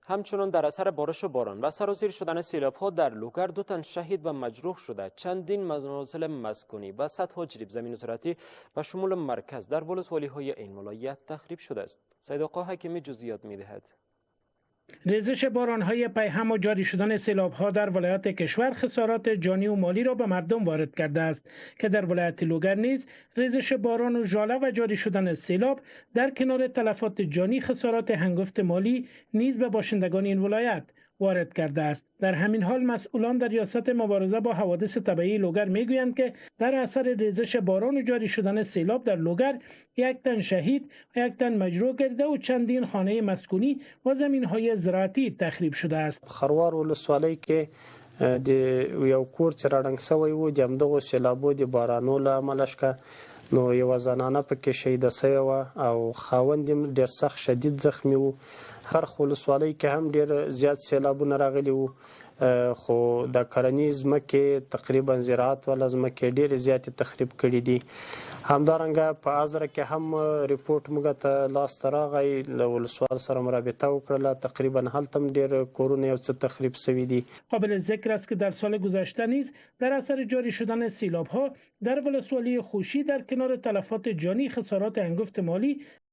همچنان در اثر بارش و باران و سرازیر شدن سیلاب‌ها در لوگر 2 تن شهید و مجروح شده، چندین منازل مسکونی و صدها جریب زمین زراعتی و شمول مرکز در ولسوالی‌های این ولایت تخریب شده است. سید آقا حکیمی جزئیات می‌دهد. ریزش باران‌های پیهم و جاری شدن سیلاب‌ها در ولایات کشور خسارات جانی و مالی را به مردم وارد کرده است که در ولایت لوگر نیز ریزش باران و ژاله و جاری شدن سیلاب در کنار تلفات جانی خسارات هنگفت مالی نیز به باشندگان این ولایت وارد کرده است. در همین حال مسئولان در ریاست مبارزه با حوادث طبیعی لوگر میگویند که در اثر ریزش باران و جاری شدن سیلاب در لوگر 1 تن شهید و 1 تن مجروح گردیده و چندین خانه مسکونی و زمین‌های زراعتی تخریب شده است. خروار ولسوالۍ کې د یو کور چې راړنګ شوی و د همدغو سیلابو د بارانو له امله شکه نو یوه زنانه پکې شهیده شوې وه او خاوند یې ډېر سخت شدید زخمي و. هر ولسوالۍ کې هم ډېر زیات سیلابونه راغلي وو، خو د کرنیز ځمکې تقریبا زراعت والا ځمکې ډېرې زیاتې تخریب کړي دي. همدارنګه په ازره کې هم ریپورټ موږ ته لاسته راغی، له ولسوال سره مرابطه وکړله، تقریبا هلته هم ډېر کورونه یو څه تخریب شوي دي. قابل ذکر است که در سال گذشته نیز در اثر جاری شدن سیلاب‌ها در ولسوالی خوشی در کنار تلفات جانی خسارات هنگفت مالی